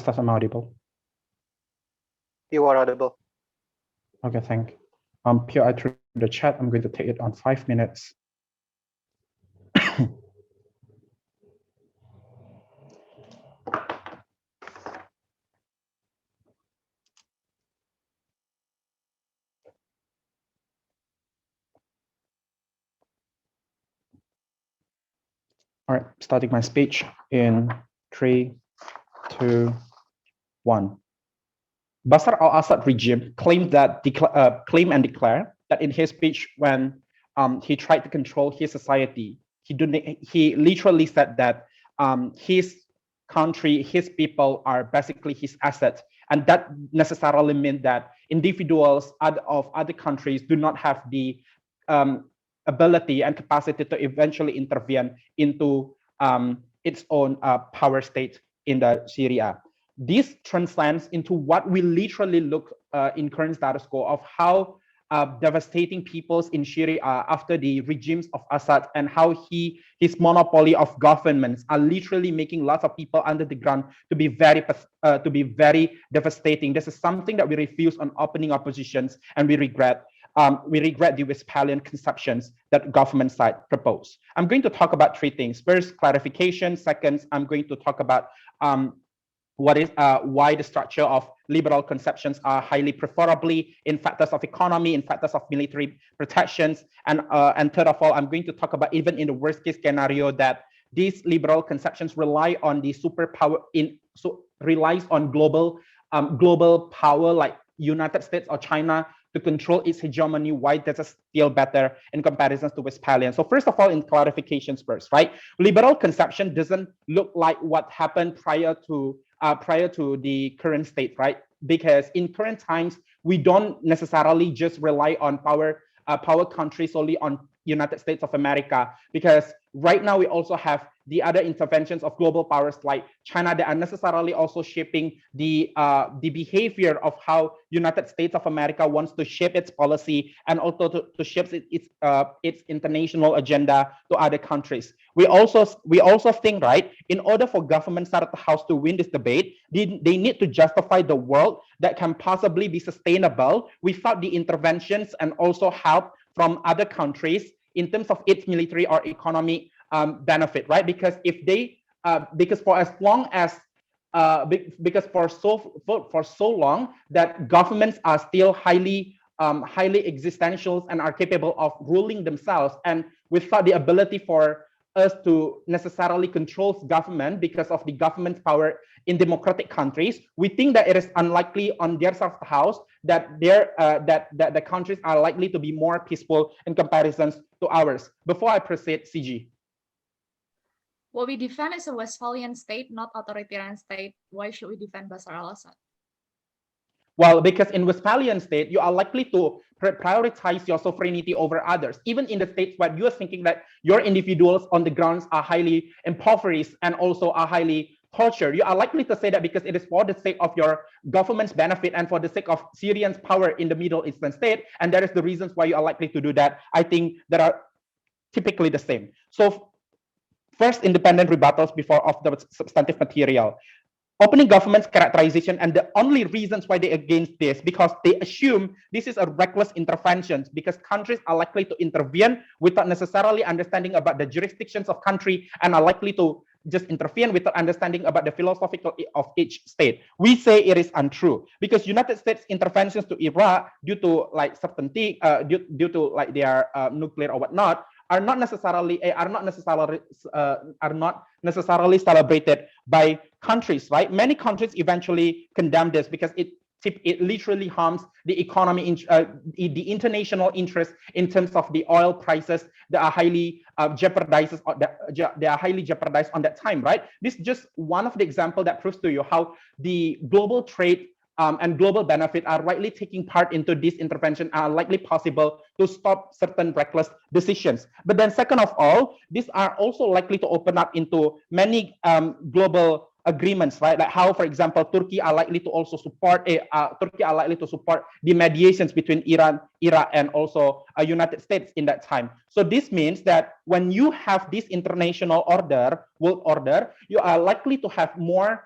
Test, I'm audible. You are audible. Okay, thank you. Here I through the chat. I'm going to take it on 5 minutes. All right, starting my speech in 3, 2, 1. Bashar al-Assad regime claimed and declared that in his speech when he tried to control his society, he literally said that his country, his people are basically his assets, and that necessarily meant that individuals of other countries do not have the ability and capacity to eventually intervene into its own power state in the Syria. This translates into what we literally look in current status quo of how devastating peoples in Syria after the regimes of Assad, and how his monopoly of governments are literally making lots of people under the ground to be very devastating. This is something that we refuse on opening oppositions, and we regret the Westphalian conceptions that government side propose. I'm going to talk about 3 things. First, clarification. Second, I'm going to talk about why the structure of liberal conceptions are highly preferably in factors of economy, in factors of military protections, and third of all, I'm going to talk about even in the worst case scenario that these liberal conceptions rely on the superpower relies on global power like United States or China to control its hegemony. Why that is still better in comparison to Westphalian. So first of all, in clarifications first, right? Liberal conception doesn't look like what happened prior to the current state, right? Because in current times, we don't necessarily just rely on power countries solely on United States of America, because right now we also have the other interventions of global powers like China that are necessarily also shaping the behavior of how United States of America wants to shape its policy and also to shape its international agenda to other countries. We also think, right, in order for government side of the house to win this debate, they need to justify the world that can possibly be sustainable without the interventions and also help from other countries in terms of its military or economic benefit, right? Because if they, because for so long that governments are still highly existential and are capable of ruling themselves, and without the ability for us to necessarily control government because of the government's power in democratic countries, we think that it is unlikely on their side of the house that the countries are likely to be more peaceful in comparison to ours. Before I proceed, CG. What we defend is a Westphalian state, not authoritarian state. Why should we defend Bashar al-Assad? Well, because in Westphalian state, you are likely to prioritize your sovereignty over others. Even in the states where you are thinking that your individuals on the grounds are highly impoverished and also are highly tortured, you are likely to say that because it is for the sake of your government's benefit and for the sake of Syrians' power in the Middle Eastern state, and that is the reasons why you are likely to do that. I think there are typically the same. So first, independent rebuttals before of the substantive material. Opening government's characterization, and the only reasons why they against this, because they assume this is a reckless intervention, because countries are likely to intervene without necessarily understanding about the jurisdictions of country, and are likely to just intervene without understanding about the philosophical of each state. We say it is untrue, because United States interventions to Iraq due to like certainty, due to like their nuclear or whatnot, are not necessarily celebrated by countries, right? Many countries eventually condemn this because it literally harms the economy, the international interest in terms of the oil prices that are highly jeopardized on that time, right? This is just one of the example that proves to you how the global trade and global benefit are rightly taking part into this intervention are likely possible to stop certain reckless decisions. But then second of all, these are also likely to open up into many global agreements, right? Like how, for example, Turkey are likely to also support the mediations between Iran, Iraq, and also United States in that time. So this means that when you have this international world order, you are likely to have more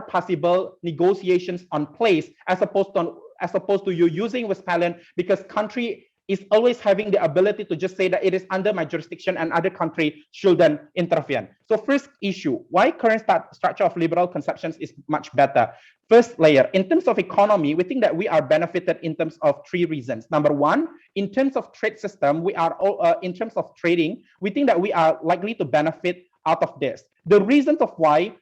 possible negotiations on place as opposed to you using Westphalian, because country is always having the ability to just say that it is under my jurisdiction and other country should then intervene. So first issue, why current structure of liberal conceptions is much better. First layer, in terms of economy, we think that we are benefited in terms of three reasons. Number one, in terms of trade system, we are in terms of trading, we think that we are likely to benefit out of this. The reasons of why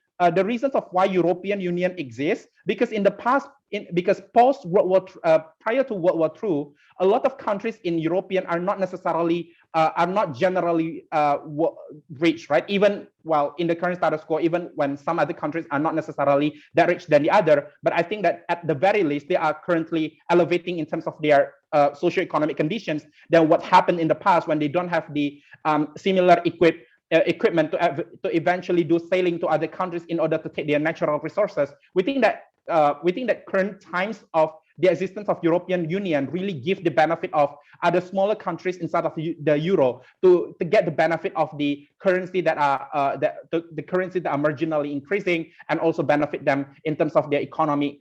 European Union exists, because in the past, because post World War, prior to World War II, a lot of countries in European are not generally rich, right? Even while in the current status quo, even when some other countries are not necessarily that rich than the other, but I think that at the very least they are currently elevating in terms of their socio-economic conditions than what happened in the past when they don't have the similar equipment to eventually do sailing to other countries in order to take their natural resources. We think that current times of the existence of European Union really give the benefit of other smaller countries inside of the euro to get the benefit of the currency that are the currency that are marginally increasing, and also benefit them in terms of their economic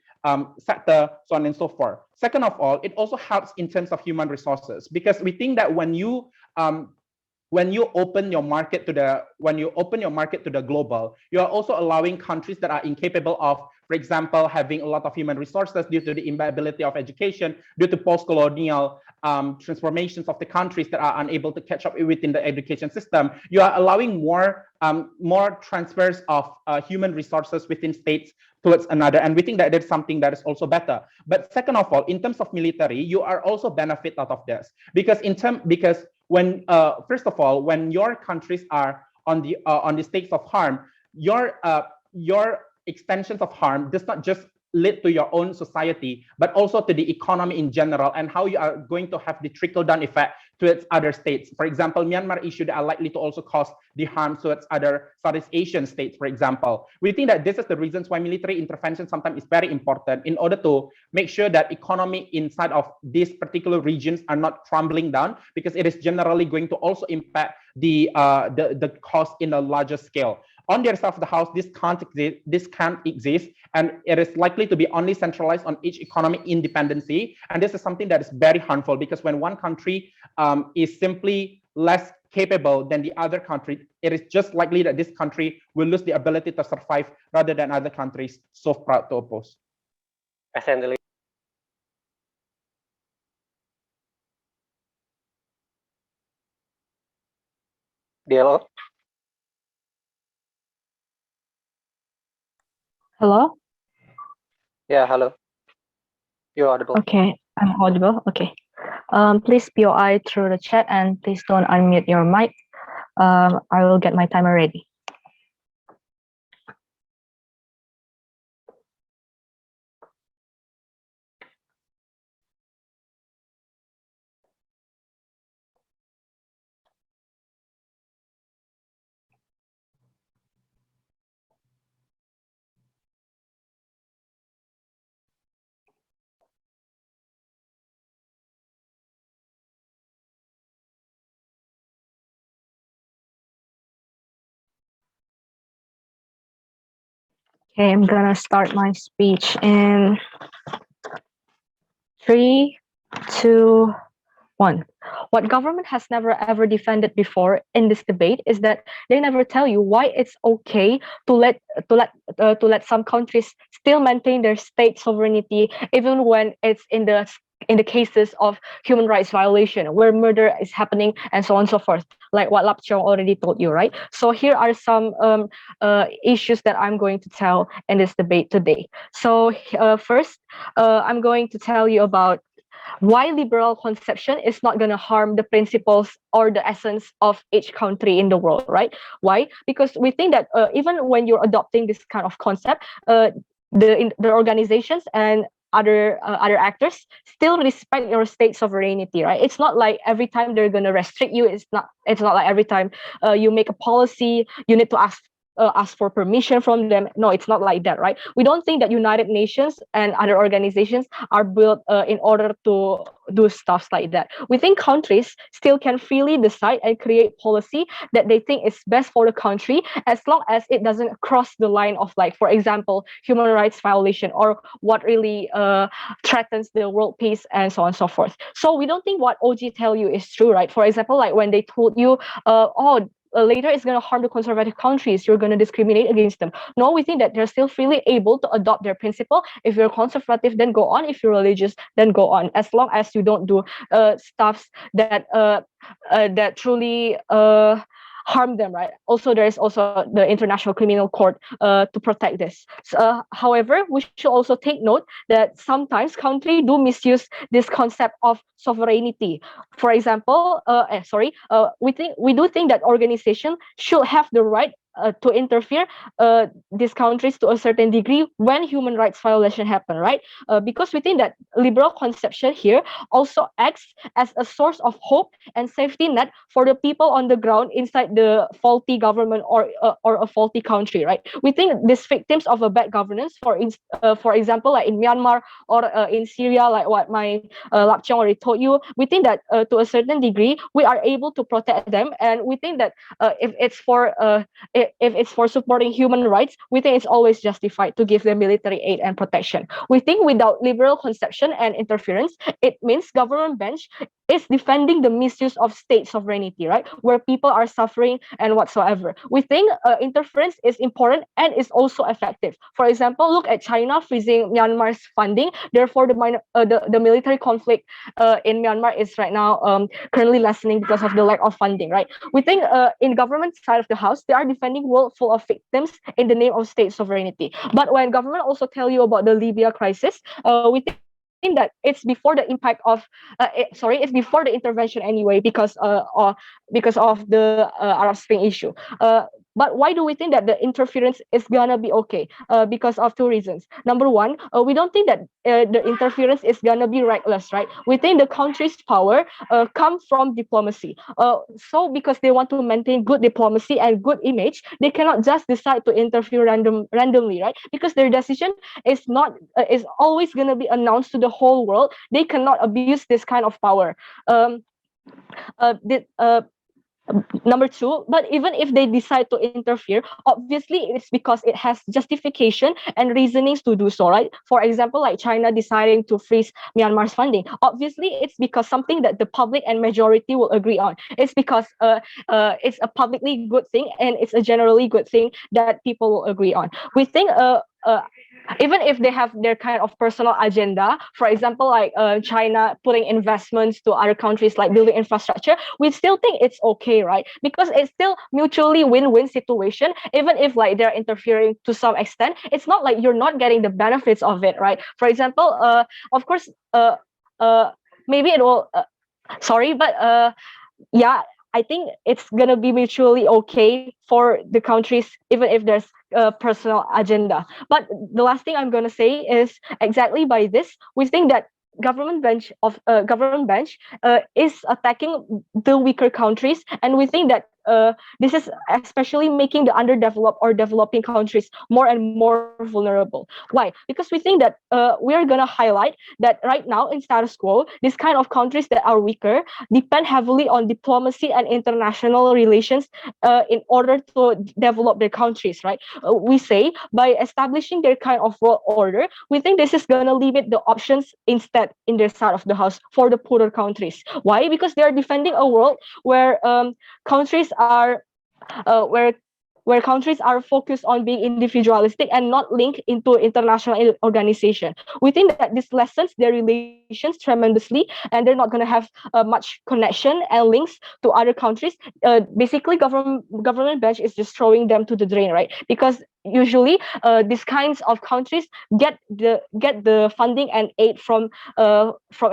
sector, so on and so forth. Second of all, it also helps in terms of human resources, because we think that when you open your market to the global, you are also allowing countries that are incapable of, for example, having a lot of human resources due to the inviability of education, due to post-colonial transformations of the countries that are unable to catch up within the education system. You are allowing more transfers of human resources within states towards another, and we think that that's something that is also better. But second of all, in terms of military, you are also benefit out of this, because when first of all, when your countries are on the states of harm, your extensions of harm does not just lead to your own society, but also to the economy in general, and how you are going to have the trickle-down effect to its other states. For example, Myanmar issue that are likely to also cause the harm to its other Southeast Asian states, for example. We think that this is the reasons why military intervention sometimes is very important in order to make sure that economy inside of these particular regions are not crumbling down, because it is generally going to also impact the cost in a larger scale. On the other side of the house, this can't exist, and it is likely to be only centralized on each economic independency. And this is something that is very harmful, because when one country is simply less capable than the other country, it is just likely that this country will lose the ability to survive rather than other countries so proud to oppose. Assembly. Dialog. Hello? Yeah, hello. You're audible. Okay, I'm audible. Okay. Please POI through the chat, and please don't unmute your mic. I will get my timer ready. Okay, I'm gonna start my speech in 3, 2, 1. What government has never ever defended before in this debate is that they never tell you why it's okay to let some countries still maintain their state sovereignty even when it's in the cases of human rights violation where murder is happening and so on and so forth, like what Lapchong already told you, right? So here are some issues that I'm going to tell in this debate today. So first, I'm going to tell you about why liberal conception is not going to harm the principles or the essence of each country in the world, right? Why? Because we think that even when you're adopting this kind of concept, the organizations and other actors still respect your state sovereignty, right? It's not like every time they're gonna restrict you. It's not like every time you make a policy you need to ask for permission from them. No, it's not like that, right? We don't think that United Nations and other organizations are built in order to do stuff like that. We think countries still can freely decide and create policy that they think is best for the country, as long as it doesn't cross the line of, like, for example, human rights violation or what really threatens the world peace and so on and so forth. So we don't think what OG tell you is true, right? For example, like when they told you, later it's going to harm the conservative countries, you're going to discriminate against them. No, we think that they're still freely able to adopt their principle. If you're conservative, then go on. If you're religious, then go on, as long as you don't do stuffs that truly harm them, right? Also, there is also the International Criminal Court to protect this. However, we should also take note that sometimes countries do misuse this concept of sovereignty. For example, we do think that organizations should have the right to interfere these countries to a certain degree when human rights violation happen, right? Because we think that liberal conception here also acts as a source of hope and safety net for the people on the ground inside the faulty government or a faulty country, right? We think these victims of a bad governance, for example, like in Myanmar or in Syria, like what my Lapchong already told you, we think that to a certain degree we are able to protect them, and we think that if it's for supporting human rights, we think it's always justified to give them military aid and protection. We think without liberal conception and interference, it means government bench is defending the misuse of state sovereignty, right? Where people are suffering and whatsoever. We think interference is important and is also effective. For example, look at China freezing Myanmar's funding. Therefore, the military conflict in Myanmar is right now currently lessening because of the lack of funding, right? We think in government side of the house, they are defending world full of victims in the name of state sovereignty. But when government also tell you about the Libya crisis, we think that it's before the impact of it's before the intervention anyway, because of the Arab Spring issue. But why do we think that the interference is gonna be okay? Because of two reasons. Number one, we don't think that the interference is gonna be reckless, right? We think the country's power comes from diplomacy. So because they want to maintain good diplomacy and good image, they cannot just decide to interfere randomly, right? Because their decision is always gonna be announced to the whole world. They cannot abuse this kind of power. Number two, but even if they decide to interfere, obviously it's because it has justification and reasonings to do so, right? For example, like China deciding to freeze Myanmar's funding. Obviously, it's because something that the public and majority will agree on. It's because it's a publicly good thing and it's a generally good thing that people will agree on. We think even if they have their kind of personal agenda, for example, like China putting investments to other countries, like building infrastructure, we still think it's okay, right? Because it's still mutually win-win situation. Even if like they're interfering to some extent, it's not like you're not getting the benefits of it, right? For example, of course, maybe it will. Yeah, I think it's gonna be mutually okay for the countries, even if there's a personal agenda. But the last thing I'm gonna say is exactly by this, we think that government bench is attacking the weaker countries, and we think that this is especially making the underdeveloped or developing countries more and more vulnerable. Why? Because we think that we are gonna highlight that right now in status quo, this kind of countries that are weaker depend heavily on diplomacy and international relations in order to develop their countries, right? We say by establishing their kind of world order, we think this is gonna limit the options instead in their side of the house for the poorer countries. Why? Because they are defending a world where countries are where countries are focused on being individualistic and not linked into international organization. We think that this lessens their relations tremendously, and they're not going to have much connection and links to other countries. Basically, government bench is just throwing them to the drain, right? Because usually these kinds of countries get the funding and aid from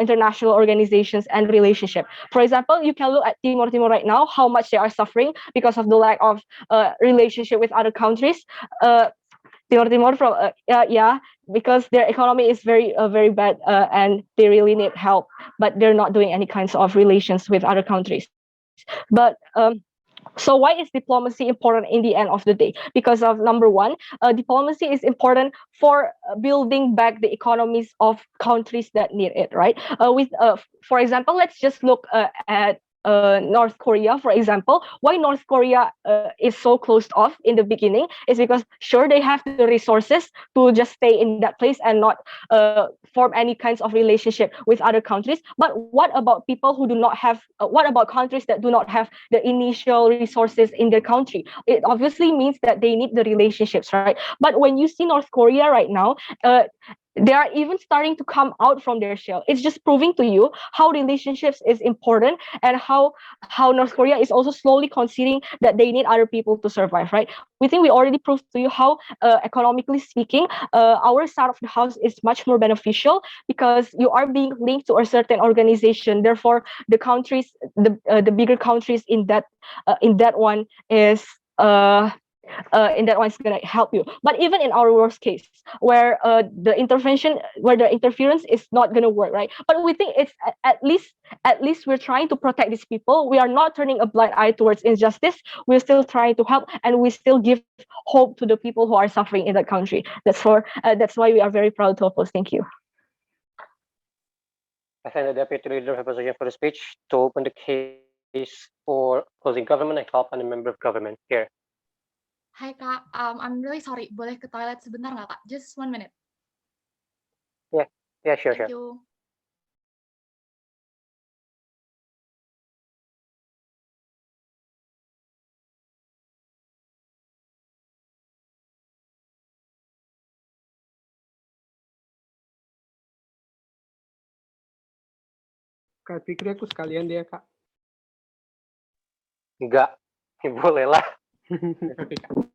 international organizations and relationship. For example, you can look at Timor right now, how much they are suffering because of the lack of relationship with other countries. Timor from because their economy is very bad and they really need help, but they're not doing any kinds of relations with other countries. But so why is diplomacy important in the end of the day? Because of number one, diplomacy is important for building back the economies of countries that need it, right? For example, let's just look at North Korea, for example. Why North Korea is so closed off in the beginning is because sure, they have the resources to just stay in that place and not form any kinds of relationship with other countries. But what about people who do not have? What about countries that do not have the initial resources in their country? It obviously means that they need the relationships, right? But when you see North Korea right now, they are even starting to come out from their shell. It's just proving to you how relationships is important and how North Korea is also slowly conceding that they need other people to survive, right? We think we already proved to you how economically speaking, our side of the house is much more beneficial because you are being linked to a certain organization. Therefore, the countries, the bigger countries in that one is in that one's gonna help you. But even in our worst case, where the interference is not gonna work, right? But we think it's at least we're trying to protect these people. We are not turning a blind eye towards injustice. We're still trying to help, and we still give hope to the people who are suffering in that country. That's why we are very proud to oppose. Thank you. I thank the Deputy Leader of Opposition for the speech to open the case for opposing government and call upon a member of government here. Hai Kak, I'm really sorry. Boleh ke toilet sebentar nggak Kak? Just 1 minute. Yeah, sure. Thank you. Kak pikir aku sekalian dia, Kak. Enggak, boleh lah. Oke, Kak.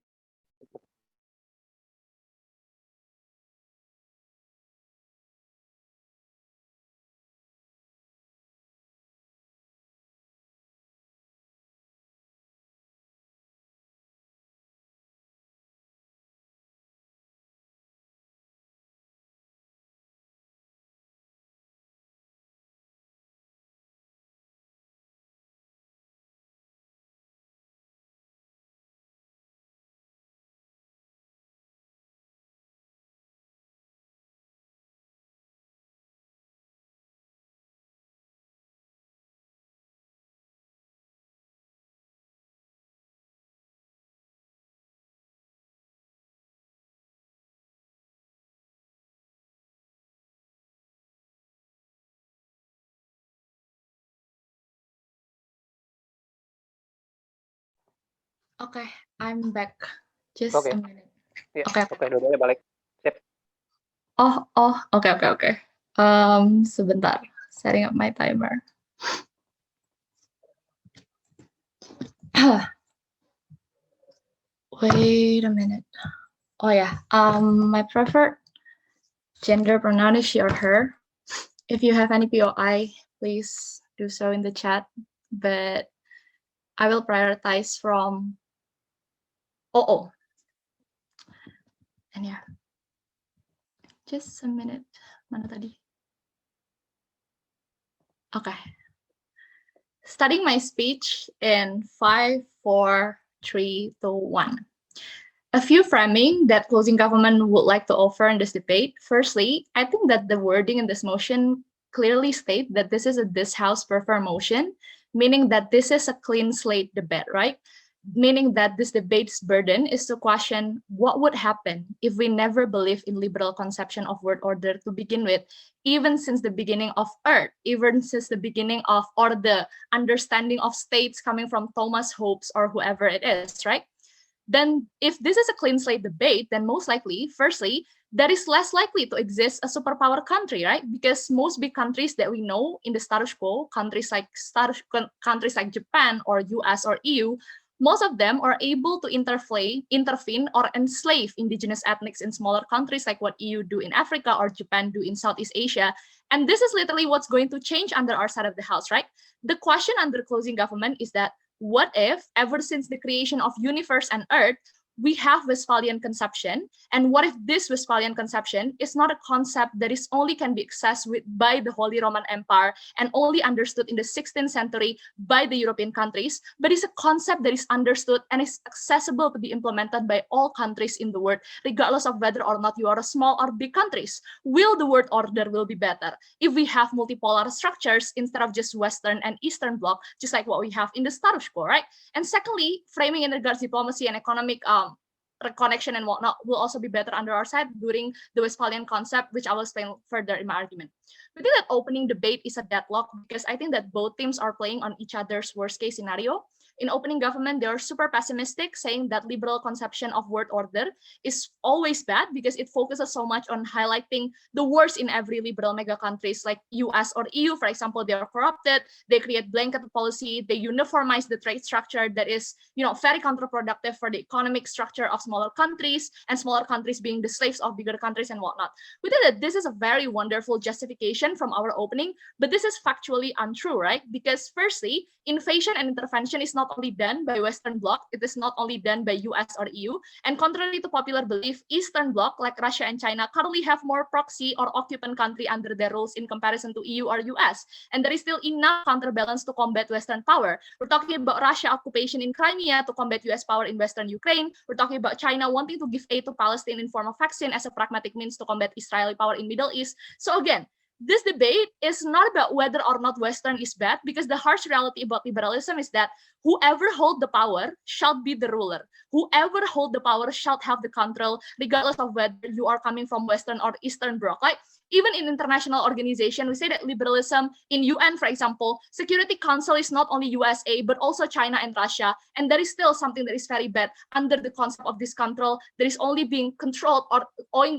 Okay, I'm back. Just Okay. a minute. Ya, Oke. oke, dua-duanya balik. Sip. Oh, oke. Sebentar. Setting up my timer. Wait a minute. Oh yeah. My preferred gender pronoun is she or her. If you have any POI, please do so in the chat. But I will prioritize from OO. And yeah. Just a minute. Mana tadi? Okay. Starting my speech in 5, 4, 3, 2, 1. A few framing that closing government would like to offer in this debate. Firstly, I think that the wording in this motion clearly state that this is a this house prefer motion, meaning that this is a clean slate debate, right? Meaning that this debate's burden is to question what would happen if we never believe in liberal conception of word order to begin with, even since the beginning of Earth, even since the beginning of, or the understanding of states coming from Thomas Hobbes or whoever it is, right? Then if this is a clean slate debate, then most likely, firstly, that is less likely to exist a superpower country, right? Because most big countries that we know in the status quo, countries like Japan or US or EU, most of them are able to intervene or enslave indigenous ethnics in smaller countries like what EU do in Africa or Japan do in Southeast Asia. And this is literally what's going to change under our side of the house, right? The question under closing government is that what if, ever since the creation of universe and Earth, we have Westphalian conception, and what if this Westphalian conception is not a concept that is only can be accessed by the Holy Roman Empire and only understood in the 16th century by the European countries, but is a concept that is understood and is accessible to be implemented by all countries in the world, regardless of whether or not you are a small or big countries. Will the world order will be better if we have multipolar structures instead of just Western and Eastern bloc, just like what we have in the status quo, right? And secondly, framing in regards to diplomacy and economic connection and whatnot will also be better under our side during the Westphalian concept, which I will explain further in my argument. We think that opening debate is a deadlock because I think that both teams are playing on each other's worst case scenario. In opening government, they are super pessimistic, saying that liberal conception of word order is always bad because it focuses so much on highlighting the worst in every liberal mega countries like US or EU, for example. They are corrupted, they create blanket policy, they uniformize the trade structure that is, very counterproductive for the economic structure of smaller countries, and smaller countries being the slaves of bigger countries and whatnot. We think that this is a very wonderful justification from our opening, but this is factually untrue, right? Because firstly, invasion and intervention is not only done by Western Bloc, it is not only done by US or EU, and contrary to popular belief, Eastern Bloc like Russia and China currently have more proxy or occupant country under their rules in comparison to EU or US, and there is still enough counterbalance to combat Western power. We're talking about Russia occupation in Crimea to combat US power in Western Ukraine. We're talking about China wanting to give aid to Palestine in form of vaccine as a pragmatic means to combat Israeli power in Middle East. So again, this debate is not about whether or not Western is bad, because the harsh reality about liberalism is that whoever hold the power shall be the ruler. Whoever hold the power shall have the control, regardless of whether you are coming from Western or Eastern bloc. Like, even in international organization, we say that liberalism in UN, for example, Security Council is not only USA, but also China and Russia. And there is still something that is very bad under the concept of this control that is only being controlled or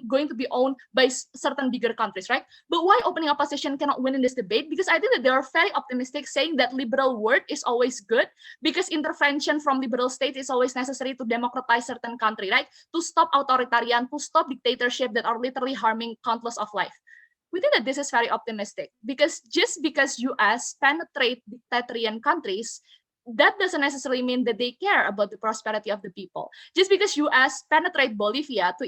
going to be owned by certain bigger countries, right? But why opening opposition cannot win in this debate? Because I think that they are very optimistic, saying that liberal word is always good, because intervention from liberal states is always necessary to democratize certain country, right? To stop authoritarian, to stop dictatorship that are literally harming countless of life. We think that this is very optimistic, because just because US penetrate dictatorial countries, that doesn't necessarily mean that they care about the prosperity of the people. Just because US penetrate Bolivia to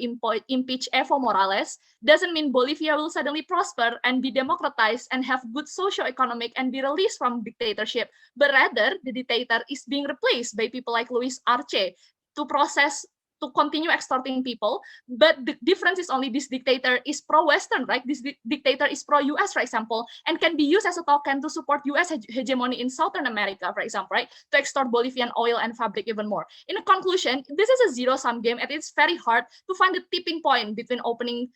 impeach Evo Morales doesn't mean Bolivia will suddenly prosper and be democratized and have good socio-economic and be released from dictatorship, but rather the dictator is being replaced by people like Luis Arce to continue extorting people. But the difference is only this dictator is pro-Western, right? This dictator is pro-US, for example, and can be used as a token to support US hegemony in Southern America, for example, right? To extort Bolivian oil and fabric even more. In a conclusion, this is a zero-sum game, and it's very hard to find the tipping point between opening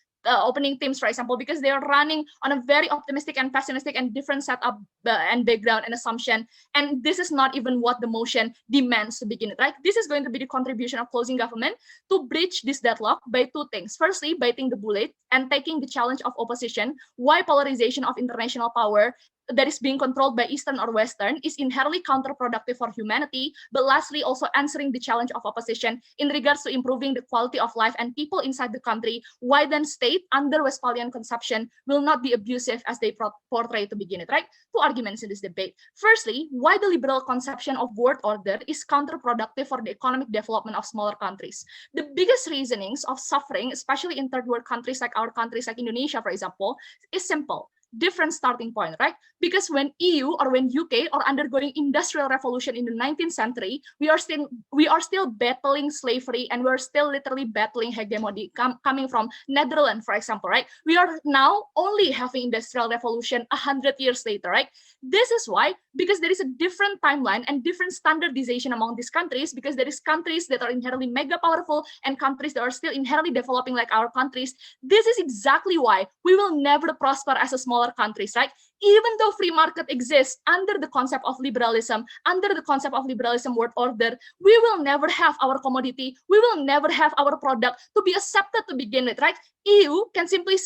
teams, for example, because they are running on a very optimistic and pessimistic and different setup and background and assumption. And this is not even what the motion demands to begin with, right? This is going to be the contribution of closing government to bridge this deadlock by two things. Firstly, biting the bullet and taking the challenge of opposition. Why polarization of international power that is being controlled by Eastern or Western is inherently counterproductive for humanity, but lastly, also answering the challenge of opposition in regards to improving the quality of life and people inside the country. Why then state under Westphalian conception will not be abusive as they portray to begin it, right? Two arguments in this debate. Firstly, why the liberal conception of word order is counterproductive for the economic development of smaller countries. The biggest reasonings of suffering, especially in third world countries like our countries like Indonesia, for example, is simple. different starting point, right? Because when EU or when UK are undergoing industrial revolution in the 19th century, we are still battling slavery, and we're still literally battling hegemony coming from Netherlands, for example, right? We are now only having industrial revolution 100 years later, right? This is why, because there is a different timeline and different standardization among these countries, because there is countries that are inherently mega powerful and countries that are still inherently developing like our countries. This is exactly why we will never prosper as a smaller countries, right? Even though free market exists under the concept of liberalism, world order, we will never have our commodity, we will never have our product to be accepted to begin with, right? EU can simply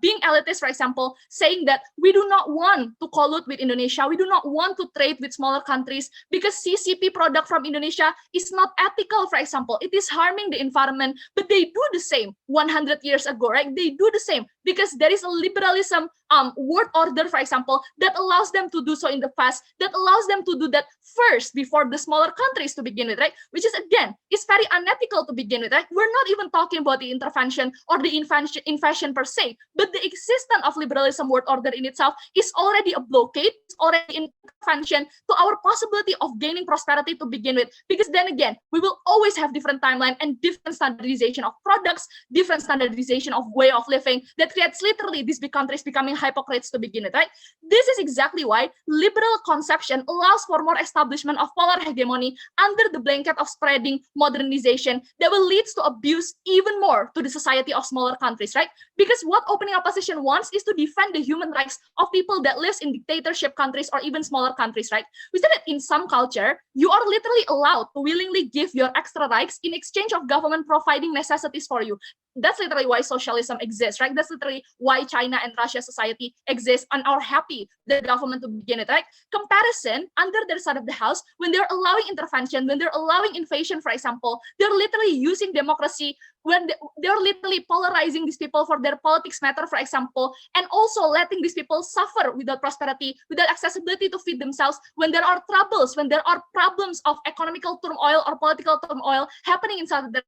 being elitist, for example, saying that we do not want to collude with Indonesia, we do not want to trade with smaller countries because CCP product from Indonesia is not ethical, for example, it is harming the environment. But they do the same 100 years ago, right? They do the same because there is a liberalism world order, for example, that allows them to do so in the past, that allows them to do that first before the smaller countries to begin with, right? Which is, again, is very unethical to begin with, right? We're not even talking about the intervention or the invasion per se, but the existence of liberalism world order in itself is already a blockade, it's already an intervention to our possibility of gaining prosperity to begin with. Because then again, we will always have different timeline and different standardization of products, different standardization of way of living that creates literally these big countries becoming hypocrites to begin with, right? This is exactly why liberal conception allows for more establishment of polar hegemony under the blanket of spreading modernization that will lead to abuse even more to the society of smaller countries, right? Because what opening opposition wants is to defend the human rights of people that lives in dictatorship countries or even smaller countries, right? We said that in some culture, you are literally allowed to willingly give your extra rights in exchange of government providing necessities for you. That's literally why socialism exists, right? That's literally why China and Russia society exists and are happy the government to begin it, right? Comparison under their side of the house, when they're allowing intervention, when they're allowing invasion, for example, they're literally using democracy, when they're literally polarizing these people for their politics matter, for example, and also letting these people suffer without prosperity, without accessibility to feed themselves, when there are troubles, when there are problems of economical turmoil or political turmoil happening inside the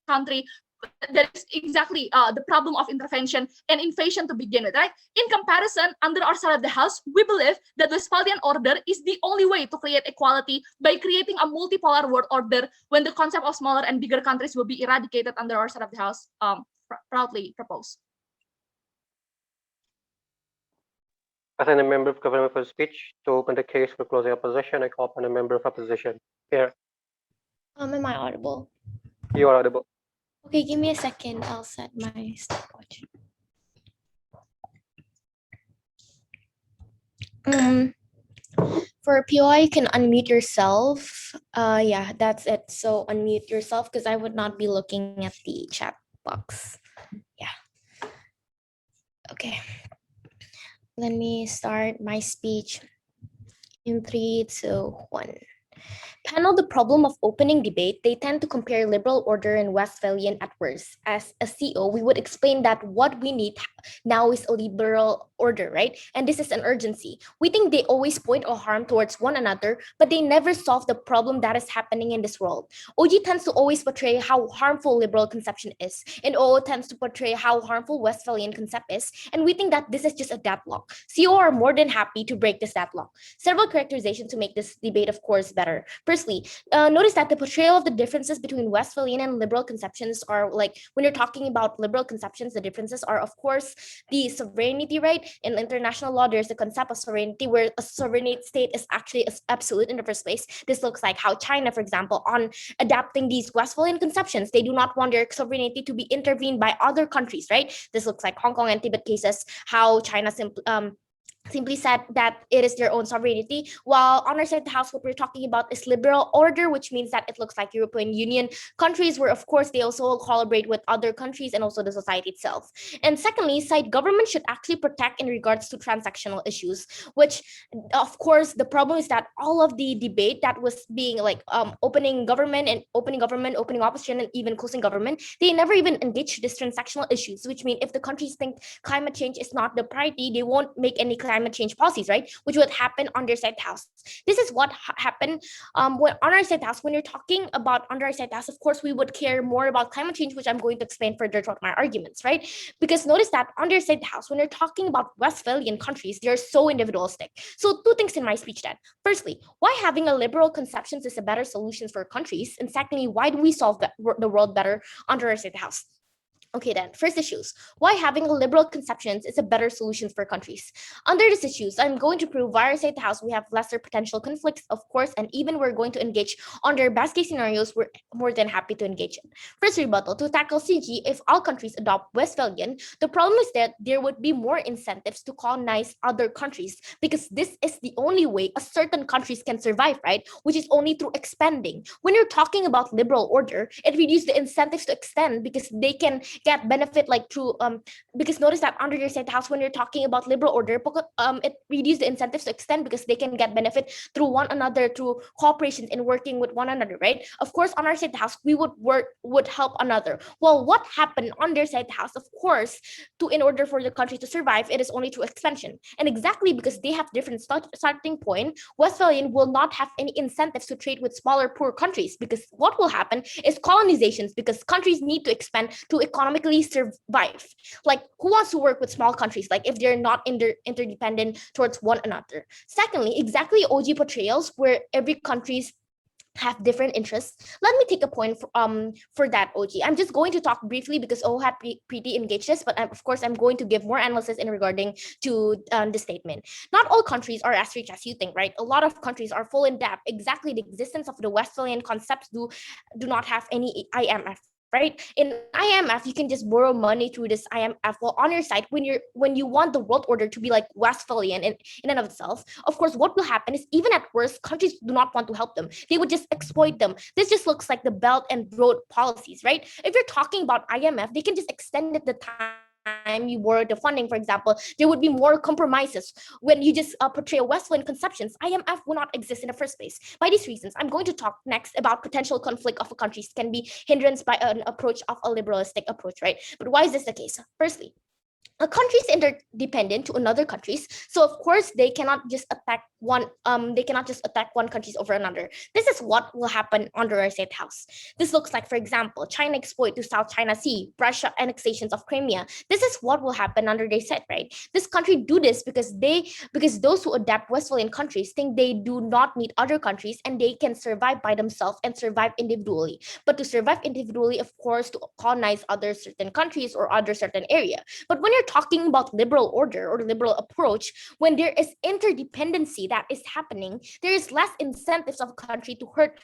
country. That is exactly the problem of intervention and invasion to begin with, right? In comparison, under our side of the house, we believe that Westphalian order is the only way to create equality by creating a multipolar world order when the concept of smaller and bigger countries will be eradicated under our side of the house, proudly proposed. As a member of government for speech, to open the case for closing opposition, I call upon a member of opposition. Here. Am I audible? You are audible. Okay, give me a second. I'll set my stopwatch. For POI, you can unmute yourself. Yeah, that's it. So unmute yourself because I would not be looking at the chat box. Yeah. Okay. Let me start my speech in 3, 2, 1. Panel the problem of opening debate, they tend to compare liberal order and Westphalian at worst. As a CEO, we would explain that what we need now is a liberal order, right? And this is an urgency. We think they always point or harm towards one another, but they never solve the problem that is happening in this world. OG tends to always portray how harmful liberal conception is, and OO tends to portray how harmful Westphalian concept is, and we think that this is just a deadlock. CEO are more than happy to break this deadlock. Several characterizations to make this debate, of course, better. Firstly, notice that the portrayal of the differences between Westphalian and liberal conceptions are like, when you're talking about liberal conceptions, the differences are, of course, the sovereignty, right? In international law, there's the concept of sovereignty where a sovereign state is actually absolute in the first place. This looks like how China, for example, on adapting these Westphalian conceptions, they do not want their sovereignty to be intervened by other countries, right? This looks like Hong Kong and Tibet cases, how China simply said that it is their own sovereignty, while on our side of the house, what we're talking about is liberal order, which means that it looks like European Union countries, where of course they also collaborate with other countries and also the society itself. And secondly, side government should actually protect in regards to transactional issues, which of course the problem is that all of the debate that was being like opening government, opening opposition, and even closing government, they never even engage this transactional issues, which mean if the countries think climate change is not the priority, they won't make any climate climate change policies, right? Which would happen under State House. This is what happened when on our State House. When you're talking about under our State House, of course, we would care more about climate change, which I'm going to explain further throughout my arguments, right? Because notice that under State House, when you're talking about Westphalian countries, they're so individualistic. So two things in my speech then. Firstly, why having a liberal conceptions is a better solution for countries, and secondly, why do we solve the world better under our State House? Okay, then, first issues. Why having a liberal conceptions is a better solution for countries. Under these issues, I'm going to prove via State House we have lesser potential conflicts, of course, and even we're going to engage under best case scenarios we're more than happy to engage in. First rebuttal, to tackle CG, if all countries adopt Westphalian, the problem is that there would be more incentives to colonize other countries, because this is the only way a certain countries can survive, right? Which is only through expanding. When you're talking about liberal order, it reduces the incentives to extend, because they can get benefit like through because notice that under your State House, when you're talking about liberal order, it reduces the incentives to extend, because they can get benefit through one another, through cooperation and working with one another, right? Of course, on our State House, we would help another. Well, what happened under State House? Of course, in order for the country to survive, it is only through expansion, and exactly because they have different starting point, Westphalian will not have any incentives to trade with smaller poor countries, because what will happen is colonizations, because countries need to expand to economically survive. Like, who wants to work with small countries, like if they're not interdependent towards one another? Secondly, exactly OG portrayals where every country's have different interests. Let me take a point for that, OG. I'm just going to talk briefly because O had pretty engaged this, but of course I'm going to give more analysis in regarding to the statement. Not all countries are as rich as you think, right? A lot of countries are full in debt. Exactly, the existence of the Westphalian concepts do not have any IMF. Right, in IMF you can just borrow money through this IMF. Well, on your side, when you want the world order to be like Westphalian in and of itself, of course what will happen is, even at worst, countries do not want to help them. They would just exploit them. This just looks like the Belt and Road policies, right? If you're talking about IMF, they can just extend it the time you borrow the funding, for example. There would be more compromises. When you just portray a Westphalian conceptions, IMF will not exist in the first place. By these reasons, I'm going to talk next about potential conflict of countries can be hindrance by an approach of a liberalistic approach, right? But why is this the case? Firstly, a country is interdependent to another countries, so of course they cannot just attack one countries over another. This is what will happen under our State House. This looks like, for example, China exploit to South China Sea, Russia annexations of Crimea. This is what will happen under their set, right? This country do this because those who adapt Westphalian countries think they do not need other countries and they can survive by themselves and survive individually. But to survive individually, of course, to colonize other certain countries or other certain area. But when you're talking about liberal order or liberal approach, when there is interdependency that is happening, there is less incentives of a country to hurt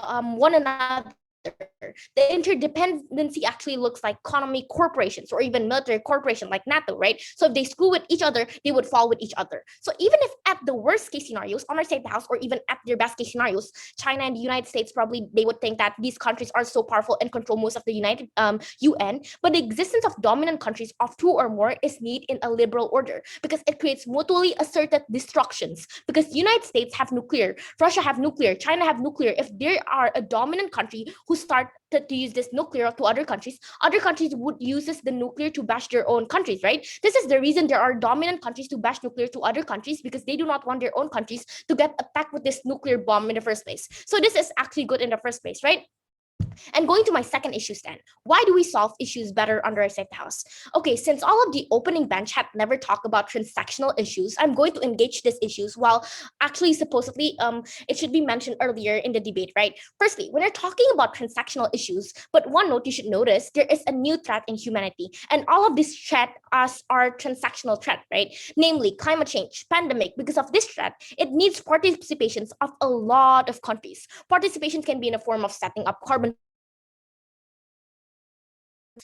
one another. The interdependency actually looks like economy corporations or even military corporation like NATO, right? So if they screw with each other, they would fall with each other. So even if at the worst case scenarios on our State House, or even at their best case scenarios, China and the United States, probably they would think that these countries are so powerful and control most of the UN, but the existence of dominant countries of two or more is needed in a liberal order, because it creates mutually asserted destructions. Because the United States have nuclear, Russia have nuclear, China have nuclear. If there are a dominant country who started to use this nuclear to other countries would use the nuclear to bash their own countries, right? This is the reason there are dominant countries to bash nuclear to other countries, because they do not want their own countries to get attacked with this nuclear bomb in the first place. So this is actually good in the first place, right? And going to my second issue stand, why do we solve issues better under a State House? Okay, since all of the opening bench had never talked about transactional issues, I'm going to engage these issues while actually supposedly it should be mentioned earlier in the debate, right? Firstly, when you're talking about transactional issues, but one note you should notice, there is a new threat in humanity, and all of these threats are transactional threat, right? Namely, climate change, pandemic. Because of this threat, it needs participations of a lot of countries. Participation can be in a form of setting up carbon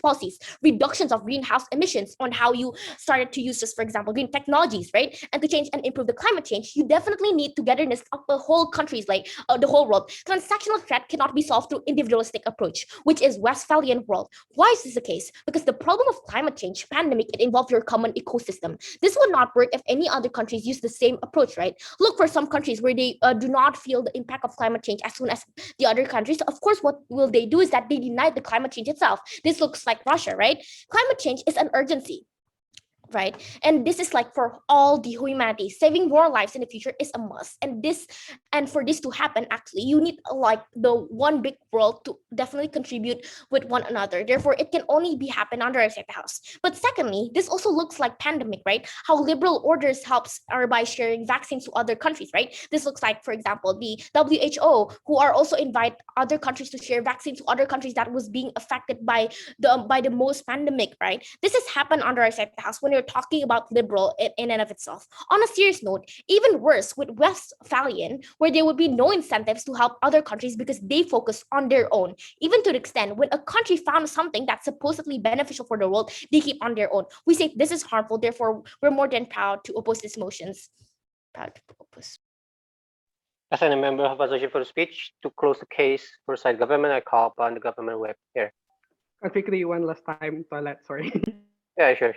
policies, reductions of greenhouse emissions, on how you started to use, just for example, green technologies, right? And to change and improve the climate change, you definitely need togetherness of the whole countries, like the whole world. Transactional threat cannot be solved through individualistic approach, which is Westphalian world. Why is this the case? Because the problem of climate change, pandemic, it involves your common ecosystem. This would not work if any other countries use the same approach, right? Look for some countries where they do not feel the impact of climate change as soon as the other countries. Of course, what will they do is that they deny the climate change itself. This looks like Russia, right? Climate change is an urgency. right? And this is like for all the humanity. Saving more lives in the future is a must. And for this to happen, actually, you need like the one big world to definitely contribute with one another. Therefore, it can only be happen under a safe house. But secondly, this also looks like pandemic, right? How liberal orders helps are by sharing vaccines to other countries, right? This looks like, for example, the WHO, who are also invite other countries to share vaccines to other countries that was being affected by the most pandemic, right? This has happened under our safe house when you're talking about liberal in and of itself. On a serious note, even worse with Westphalian, where there would be no incentives to help other countries because they focus on their own. Even to the extent when a country found something that's supposedly beneficial for the world, they keep on their own. We say this is harmful, therefore we're more than proud to oppose these motions. Proud to oppose. As a member of Association for Speech, to close the case for side government, I call upon the government web here. Kak Fikri, one last time, toilet, sorry. Yeah, sure.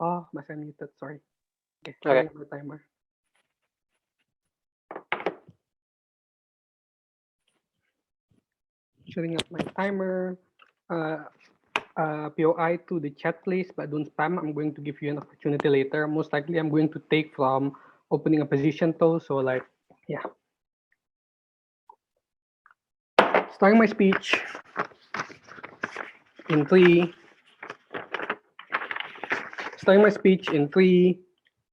Oh, masih muted, sorry. Okay, Okay. setting up the timer. Setting up my timer. POI to the chat please, but don't spam. I'm going to give you an opportunity later. Most likely I'm going to take from opening a position though, so like, yeah. Starting my speech in three. Starting my speech in 3,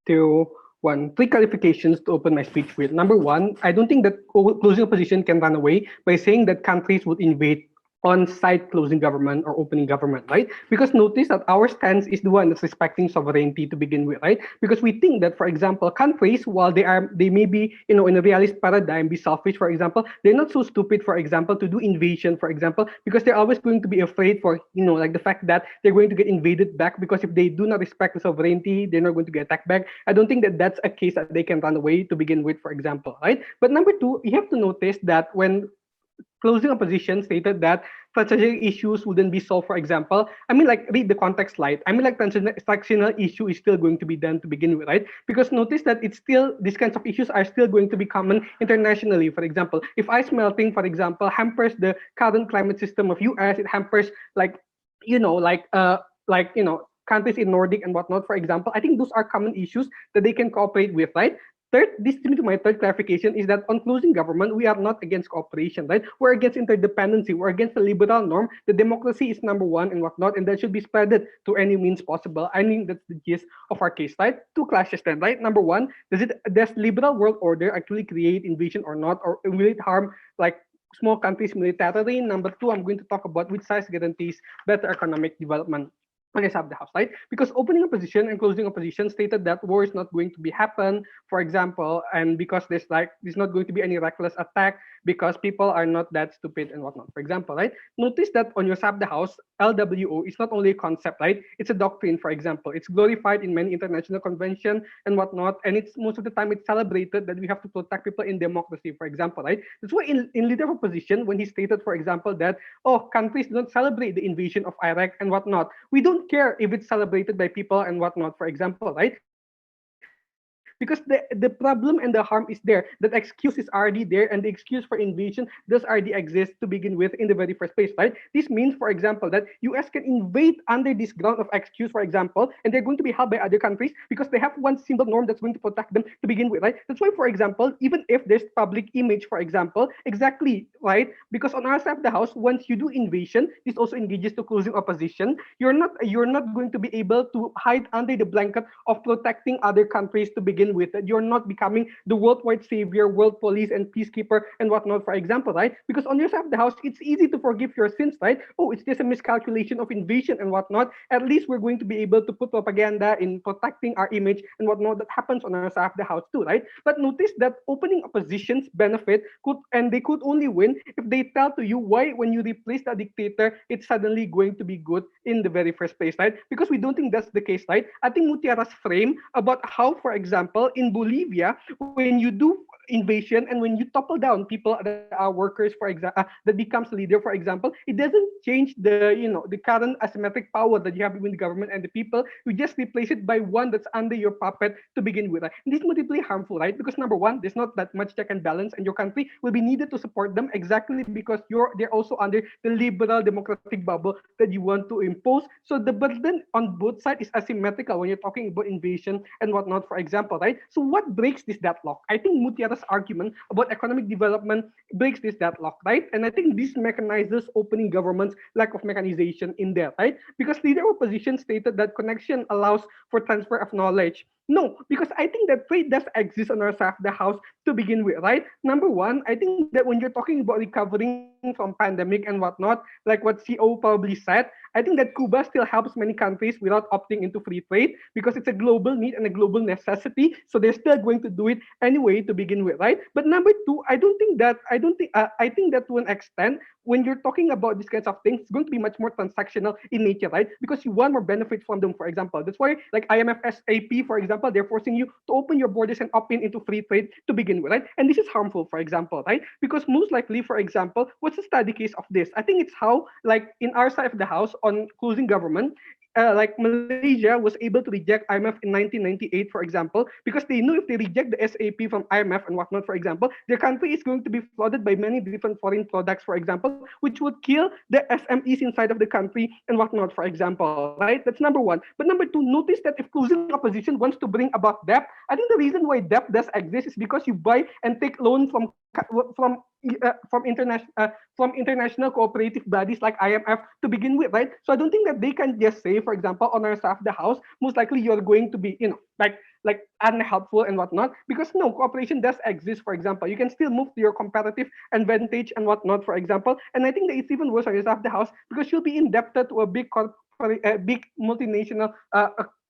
2, 1. 3 qualifications to open my speech with. Number 1, I don't think that closing opposition can run away by saying that countries would invade on-site closing government or opening government, right? Because notice that our stance is the one that's respecting sovereignty to begin with, right? Because we think that, for example, countries, while they may be, in a realist paradigm, be selfish, for example, they're not so stupid, for example, to do invasion, for example, because they're always going to be afraid for, like the fact that they're going to get invaded back, because if they do not respect the sovereignty, they're not going to get attacked back. I don't think that that's a case that they can run away to begin with, for example, right? But number 2, you have to notice that when closing opposition stated that transactional issues wouldn't be solved, for example. I mean, like, read the context slide. I mean, like, transactional issue is still going to be done to begin with, right? Because notice that it's still, these kinds of issues are still going to be common internationally. For example, if ice melting, for example, hampers the current climate system of US, it hampers, countries in Nordic and whatnot, for example. I think those are common issues that they can cooperate with, right? Third, this to me to my third clarification is that on closing government, we are not against cooperation, right? We're against interdependency. We're against the liberal norm. The democracy is number one and whatnot, and that should be spreaded to any means possible. I mean, that's the gist of our case, right? 2 clashes then, right? Number 1, does liberal world order actually create invasion or not, or will it harm like small countries militarily? Number 2, I'm going to talk about which size guarantees better economic development. on his side of the house, right? Because opening opposition and closing opposition stated that war is not going to be happen, for example, and because there's not going to be any reckless attack because people are not that stupid and whatnot, for example, right? Notice that on your side of the house, LWO is not only a concept, right? It's a doctrine, for example. It's glorified in many international conventions and whatnot, and it's most of the time it's celebrated that we have to protect people in democracy, for example, right? That's why in leader of opposition, when he stated, for example, that countries don't celebrate the invasion of Iraq and whatnot. We don't care if it's celebrated by people and whatnot, for example, right? Because the problem and the harm is there. That excuse is already there, and the excuse for invasion does already exist to begin with in the very first place, right? This means, for example, that US can invade under this ground of excuse, for example, and they're going to be held by other countries because they have one single norm that's going to protect them to begin with, right? That's why, for example, even if there's public image, for example, exactly, right? Because on our side of the house, once you do invasion, this also engages to closing opposition. You're not going to be able to hide under the blanket of protecting other countries to begin with. You're not becoming the worldwide savior, world police, and peacekeeper and whatnot, for example, right? Because on your side of the house, it's easy to forgive your sins, right? Oh, it's just a miscalculation of invasion and whatnot. At least we're going to be able to put propaganda in protecting our image and whatnot. That happens on our side of the house too, right? But notice that opening opposition's benefit they could only win if they tell to you why when you replace the dictator, it's suddenly going to be good in the very first place, right? Because we don't think that's the case, right? I think Mutiara's frame about how, for example, in Bolivia, when you do invasion and when you topple down people that are workers, for example, that becomes leader, for example, it doesn't change the current asymmetric power that you have between the government and the people. You just replace it by one that's under your puppet to begin with, right? And this is multiply harmful, right? Because number one, there's not that much check and balance, and your country will be needed to support them exactly because they're also under the liberal democratic bubble that you want to impose. So the burden on both sides is asymmetrical when you're talking about invasion and whatnot, for example, right? So what breaks this deadlock? I think Mutiara's argument about economic development breaks this deadlock, right? And I think this mechanizes opening government's lack of mechanization in there, right? Because leader opposition stated that connection allows for transfer of knowledge. No, because I think that trade does exist on our side of the house to begin with, right? Number one, I think that when you're talking about recovering from pandemic and whatnot, like what CO probably said, I think that Cuba still helps many countries without opting into free trade because it's a global need and a global necessity. So they're still going to do it anyway to begin with, right? But number two, I think that to an extent, when you're talking about these kinds of things, it's going to be much more transactional in nature, right? Because you want more benefit from them, for example. That's why, like IMF SAP, for example, they're forcing you to open your borders and opt in into free trade to begin with, right? And this is harmful, for example, right? Because most likely, for example, what's the study case of this? I think it's how, like in our side of the house on closing government, like Malaysia was able to reject IMF in 1998, for example, because they knew if they reject the SAP from IMF and whatnot, for example, their country is going to be flooded by many different foreign products, for example, which would kill the SMEs inside of the country and whatnot, for example, right? That's number one. But number two, notice that if closing opposition wants to bring about debt, I think the reason why debt does exist is because you buy and take loan from international cooperative bodies like IMF to begin with, right? So I don't think that they can just say, for example, on our side of the house, most likely you're going to be, like unhelpful and whatnot, because no, cooperation does exist. For example, you can still move to your competitive advantage and whatnot, for example. And I think that it's even worse on your side of the house because you'll be indebted to a big multinational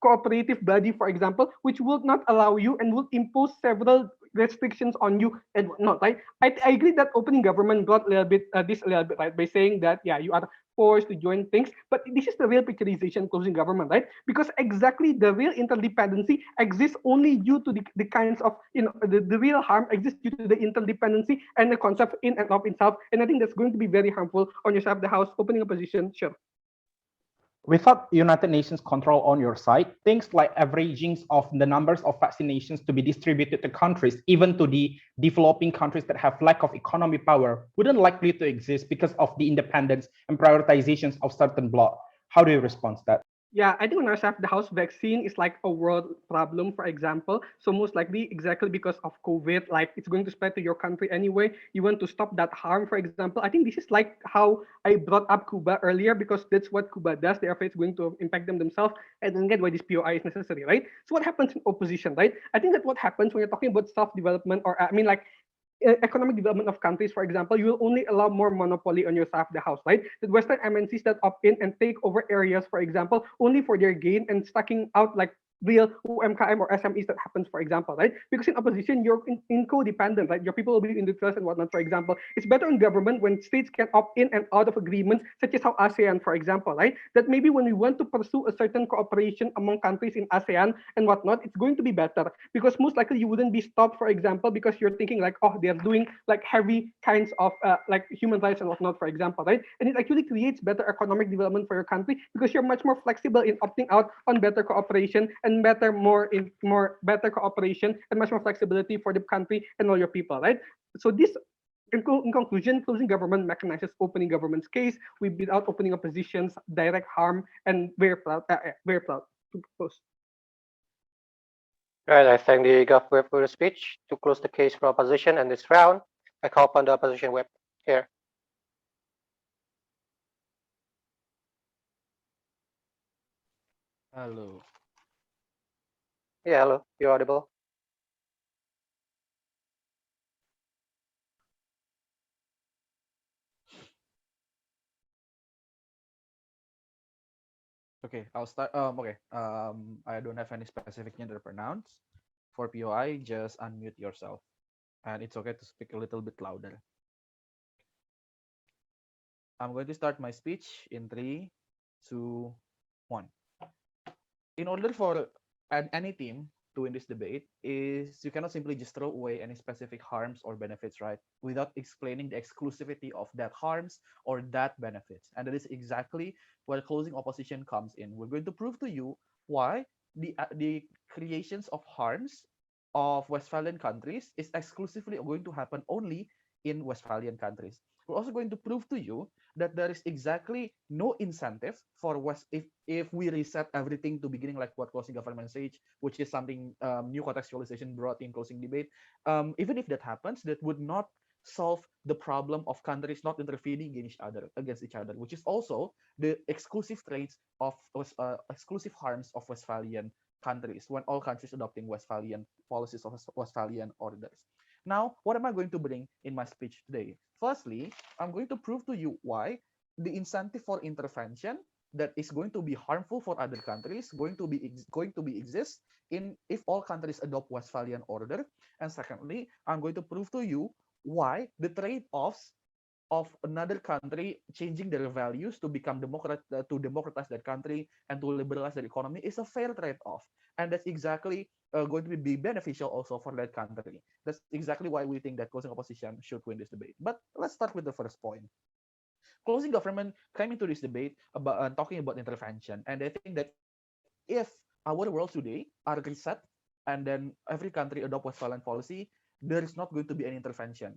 cooperative body, for example, which will not allow you and will impose several restrictions on you and whatnot, right? I agree that opening government got a little bit right by saying that you are forced to join things, but this is the real picturization closing government, right? Because exactly the real interdependency exists only due to the kinds of the real harm exists due to the interdependency and the concept in and of itself, and I think that's going to be very harmful on your side of the house. Opening opposition, sure. Without United Nations control on your side, things like averagings of the numbers of vaccinations to be distributed to countries, even to the developing countries that have lack of economy power, wouldn't likely to exist because of the independence and prioritizations of certain bloc. How do you respond to that? Yeah, I think on our side, the house vaccine is like a world problem, for example. So most likely exactly because of COVID, like it's going to spread to your country anyway. You want to stop that harm, for example. I think this is like how I brought up Cuba earlier because that's what Cuba does. They're afraid it's going to impact them themselves and then get why this POI is necessary, right? So what happens in opposition, right? I think that what happens when you're talking about self-development or economic development of countries, for example, you will only allow more monopoly on your side of the house, right? That Western MNCs that opt in and take over areas, for example, only for their gain and stacking out like real UMKM or SMEs that happens, for example, right? Because in opposition, you're in codependent, right? Your people will be in the trust and whatnot, for example. It's better in government when states can opt in and out of agreements, such as how ASEAN, for example, right? That maybe when we want to pursue a certain cooperation among countries in ASEAN and whatnot, it's going to be better because most likely you wouldn't be stopped, for example, because you're thinking like, oh, they're doing like heavy kinds of like human rights and whatnot, for example, right? And it actually creates better economic development for your country because you're much more flexible in opting out on better cooperation and better cooperation and much more flexibility for the country and all your people, right? So this in conclusion, closing government mechanizes opening government's case without opening opposition's direct harm, and very proud to propose. Right, I thank the Gov for the speech. To close the case for opposition and this round, I call upon the opposition whip here. Hello. Yeah, hello, you're audible. Okay, I'll start. Okay. I don't have any specific gender pronouns. For POI, just unmute yourself, and it's okay to speak a little bit louder. I'm going to start my speech in 3, 2, 1. In order for any team to win this debate, is you cannot simply just throw away any specific harms or benefits, right? Without explaining the exclusivity of that harms or that benefits. And that is exactly where closing opposition comes in. We're going to prove to you why the creations of harms of Westphalian countries is exclusively going to happen only in Westphalian countries. We're also going to prove to you that there is exactly no incentive for West if we reset everything to beginning like what closing government says, which is something new contextualization brought in closing debate. Even if that happens, that would not solve the problem of countries not intervening against each other, which is also the exclusive traits of exclusive harms of Westphalian countries when all countries adopting Westphalian policies of Westphalian orders. Now, what am I going to bring in my speech today? Firstly, I'm going to prove to you why the incentive for intervention that is going to be harmful for other countries going to be exist in if all countries adopt Westphalian order. And secondly, I'm going to prove to you why the trade-offs of another country changing their values to become to democratize that country and to liberalize their economy is a fair trade-off, and that's exactly going to be beneficial also for that country. That's exactly why we think that closing opposition should win this debate. But let's start with the first point. Closing government came into this debate about talking about intervention, and I think that if our world today are reset and then every country adopt Westphalian policy, there is not going to be any intervention.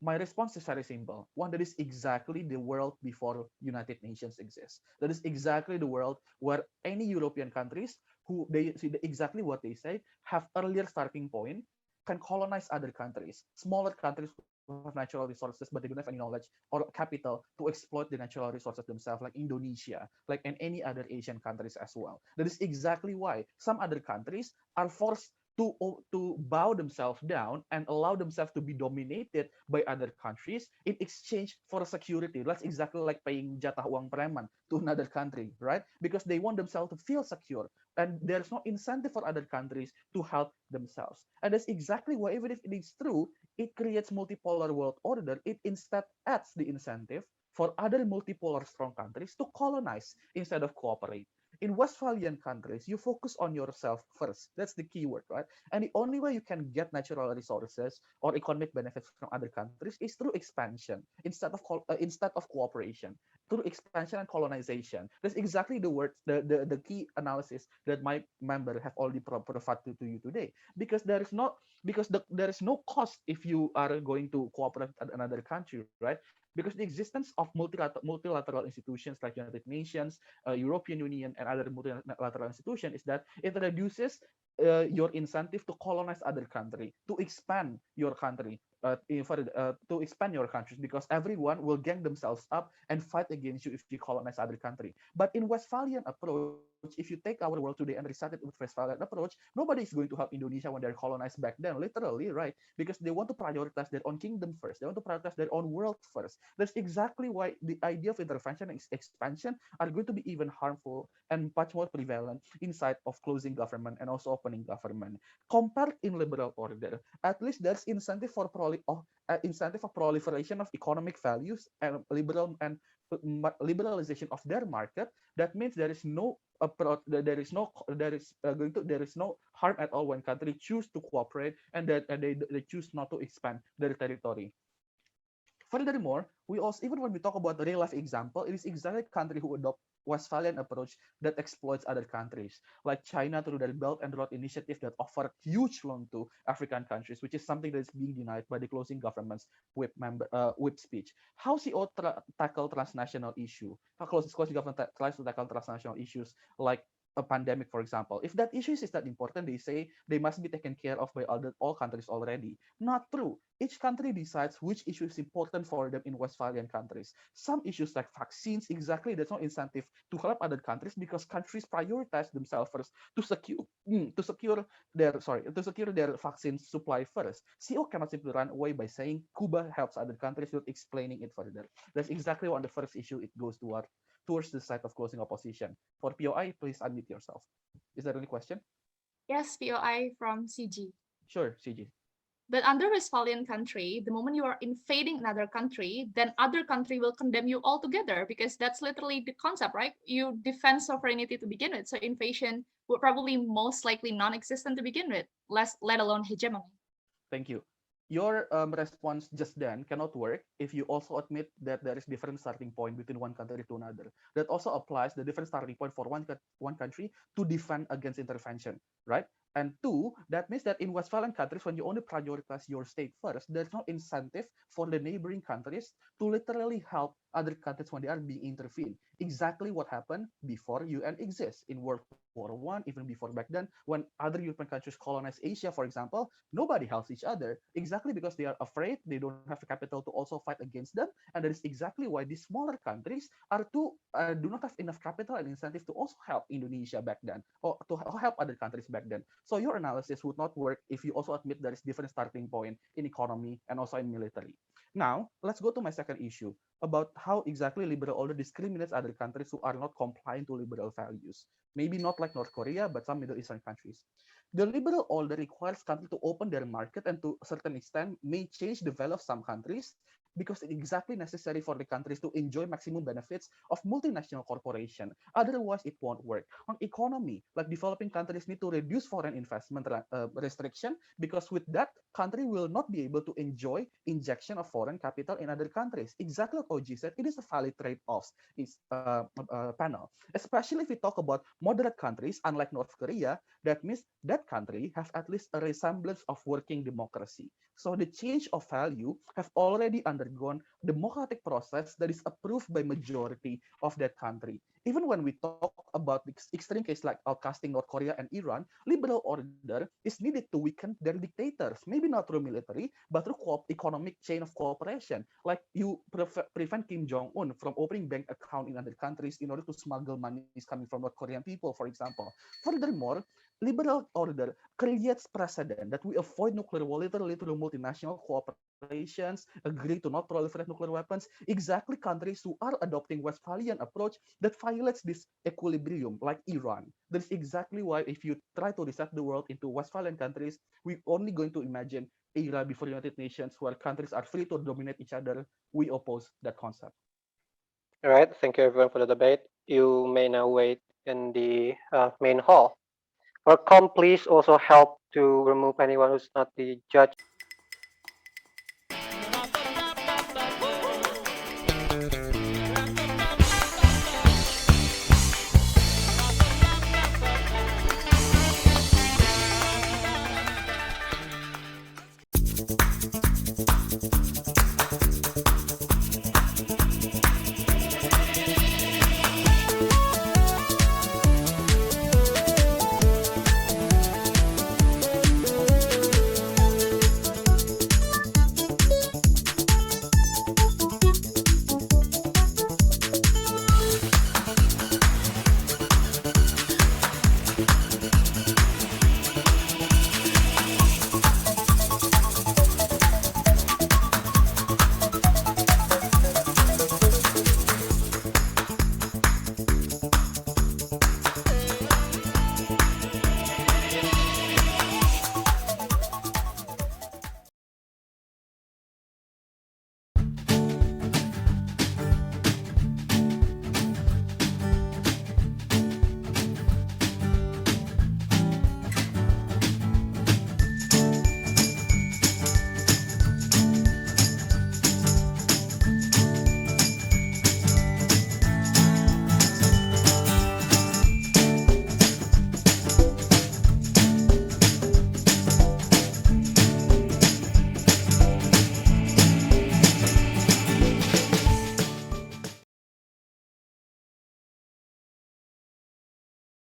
My response is very simple. One, that is exactly the world before United Nations exists. That is exactly the world where any European countries who they see exactly what they say have earlier starting point can colonize other countries, smaller countries who have natural resources but they don't have any knowledge or capital to exploit the natural resources themselves, like Indonesia, like and any other Asian countries as well. That is exactly why some other countries are forced to bow themselves down and allow themselves to be dominated by other countries in exchange for security. That's exactly like paying jatah uang preman to another country, right? Because they want themselves to feel secure, and there's no incentive for other countries to help themselves. And that's exactly why, even if it is true, it creates multipolar world order. It instead adds the incentive for other multipolar strong countries to colonize instead of cooperate. In Westphalian countries, you focus on yourself first. That's the key word, right? And the only way you can get natural resources or economic benefits from other countries is through expansion instead of cooperation, through expansion and colonization. That's exactly the word, the key analysis that my member have already provided to you today. Because there is no cost if you are going to cooperate with another country, right? Because the existence of multilateral institutions like United Nations, European Union, and other multilateral institutions is that it reduces your incentive to colonize other country, to expand your country, to expand your countries, because everyone will gang themselves up and fight against you if you colonize other country. But in Westphalian approach, if you take our world today and reset it with Westphalian approach, nobody is going to help Indonesia when they're colonized back then, literally, right? Because they want to prioritize their own kingdom first. They want to prioritize their own world first. That's exactly why the idea of intervention and expansion are going to be even harmful and much more prevalent inside of closing government and also opening government. Compared in liberal order, at least there's incentive for proliferation of economic values and liberalization of their market. That means there is no harm at all when countries choose to cooperate and that they choose not to expand their territory. Furthermore, we also, even when we talk about the real life example, it is exactly country who adopt Westphalian approach that exploits other countries, like China through their Belt and Road Initiative that offered huge loan to African countries, which is something that is being denied by the closing governments with speech. How CO tackle transnational issue? How closing government tries to tackle transnational issues like a pandemic, for example. If that issue is that important, they say they must be taken care of by all countries already. Not true. Each country decides which issue is important for them in Westphalian countries. Some issues like vaccines, exactly, there's no incentive to help other countries because countries prioritize themselves first to secure their vaccine supply first. CO cannot simply run away by saying Cuba helps other countries without explaining it further. That's exactly on the first issue it goes towards the side of closing opposition. For POI, please unmute yourself. Is there any question? Yes, POI from CG. Sure, CG. But under Westphalian country, the moment you are invading another country, then other country will condemn you altogether because that's literally the concept, right? You defend sovereignty to begin with. So invasion would probably most likely non-existent to begin with, let alone hegemony. Thank you. Your response just then cannot work if you also admit that there is different starting point between one country to another. That also applies the different starting point for one country to defend against intervention, right? And two, that means that in Westphalian countries, when you only prioritize your state first, there's no incentive for the neighboring countries to literally help other countries when they are being intervened. Exactly what happened before UN exists in World War I, even before back then, when other European countries colonized Asia, for example, nobody helps each other, exactly because they are afraid they don't have the capital to also fight against them. And that is exactly why these smaller countries do not have enough capital and incentive to also help Indonesia back then, or to help other countries back then. So your analysis would not work if you also admit there is different starting point in economy and also in military. Now, let's go to my second issue about how exactly liberal order discriminates other countries who are not compliant to liberal values. Maybe not like North Korea, but some Middle Eastern countries. The liberal order requires countries to open their market and to a certain extent may change the value of some countries because it's exactly necessary for the countries to enjoy maximum benefits of multinational corporation. Otherwise, it won't work. On economy, like developing countries need to reduce foreign investment restriction because with that, country will not be able to enjoy injection of foreign capital in other countries. Exactly what OG said, it is a valid trade-offs panel. Especially if we talk about moderate countries, unlike North Korea, that means that country have at least a resemblance of working democracy. So the change of value have already undergone democratic process that is approved by majority of that country. Even when we talk about the extreme case like outcasting North Korea and Iran, liberal order is needed to weaken their dictators, maybe not through military, but through economic chain of cooperation. Like you prevent Kim Jong-un from opening bank account in other countries in order to smuggle money coming from North Korean people, for example. Furthermore, liberal order creates precedent that we avoid nuclear war literally through multinational cooperations, agree to not proliferate nuclear weapons, exactly countries who are adopting Westphalian approach that violates this equilibrium, like Iran. That's exactly why if you try to reset the world into Westphalian countries, we're only going to imagine era before United Nations where countries are free to dominate each other. We oppose that concept. All right, thank you everyone for the debate. You may now wait in the main hall. Or please also help to remove anyone who's not the judge.